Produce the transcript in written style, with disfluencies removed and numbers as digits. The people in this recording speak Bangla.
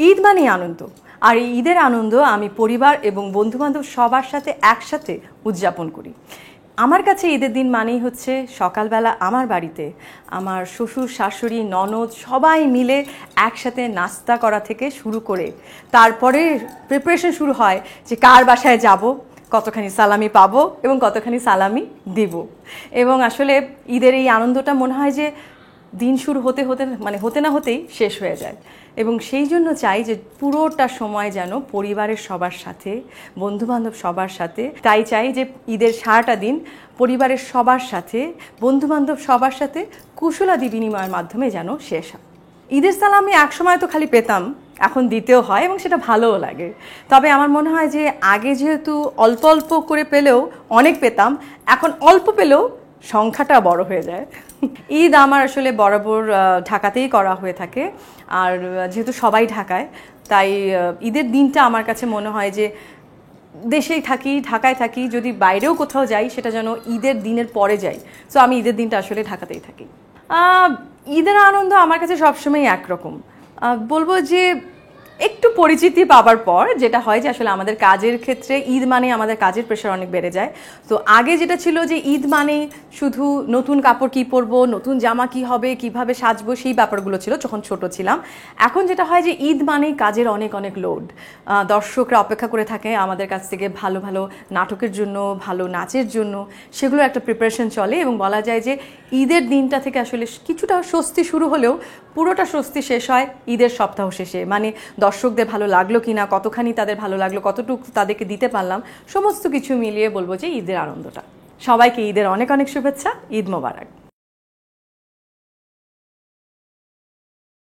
ঈদ মানেই আনন্দ, আর এই ঈদের আনন্দ আমি পরিবার এবং বন্ধুবান্ধব সবার সাথে একসাথে উদযাপন করি। আমার কাছে ঈদের দিন মানেই হচ্ছে সকালবেলা আমার বাড়িতে আমার শ্বশুর শাশুড়ি ননদ সবাই মিলে একসাথে নাস্তা করা থেকে শুরু করে তারপরে প্রিপারেশন শুরু হয় যে কার বাসায় যাব, কতখানি সালামি পাবো এবং কতখানি সালামি দিব। এবং আসলে ঈদের এই আনন্দটা মনে হয় যে দিন শুরু হতে হতে হতে না হতেই শেষ হয়ে যায়। এবং সেই জন্য চাই যে পুরোটা সময় যেন পরিবারের সবার সাথে, বন্ধুবান্ধব সবার সাথে, তাই চাই যে ঈদের সারাটা দিন পরিবারের সবার সাথে, বন্ধুবান্ধব সবার সাথে কুশলাদি বিনিময়ের মাধ্যমে যেন শেষ হয়। ঈদের সালামি একসময় তো খালি পেতাম, এখন দিতেও হয় এবং সেটা ভালোও লাগে। তবে আমার মনে হয় যে আগে যেহেতু অল্প অল্প করে পেলেও অনেক পেতাম, এখন অল্প পেলেও সংখ্যাটা বড় হয়ে যায়। ঈদ আমার আসলে বরাবর ঢাকাতেই করা হয়ে থাকে, আর যেহেতু সবাই ঢাকায়, তাই ঈদের দিনটা আমার কাছে মনে হয় যে দেশেই থাকি, ঢাকায় থাকি, যদি বাইরেও কোথাও যাই সেটা যেন ঈদের দিনের পরে যাই। সো আমি ঈদের দিনটা আসলে ঢাকাতেই থাকি। ঈদের আনন্দ আমার কাছে সবসময় একরকম। বলবো যে একটু পরিচিতি পাবার পর যেটা হয় যে আসলে আমাদের কাজের ক্ষেত্রে ঈদ মানে আমাদের কাজের প্রেশার অনেক বেড়ে যায়। তো আগে যেটা ছিল যে ঈদ মানেই শুধু নতুন কাপড় কী পরবো, নতুন জামা কী হবে, কিভাবে সাজবো, সেই ব্যাপারগুলো ছিল যখন ছোট ছিলাম। এখন যেটা হয় যে ঈদ মানেই কাজের অনেক অনেক লোড। দর্শকরা অপেক্ষা করে থাকে আমাদের কাছ থেকে ভালো ভালো নাটকের জন্য, ভালো নাচের জন্য, সেগুলোর একটা প্রিপারেশন চলে। এবং বলা যায় যে ঈদের দিনটা থেকে আসলে কিছুটা স্বস্তি শুরু হলেও পুরোটা স্বস্তি শেষ হয় ঈদের সপ্তাহ শেষে। মানে দর্শকদের ভালো লাগলো কিনা, কতখানি তাদের ভালো লাগলো, কতটুকু তাদেরকে দিতে পারলাম, সমস্ত কিছু মিলিয়ে বলবো যে ঈদের আনন্দটা। সবাইকে ঈদের অনেক অনেক শুভেচ্ছা। ঈদ মোবারক।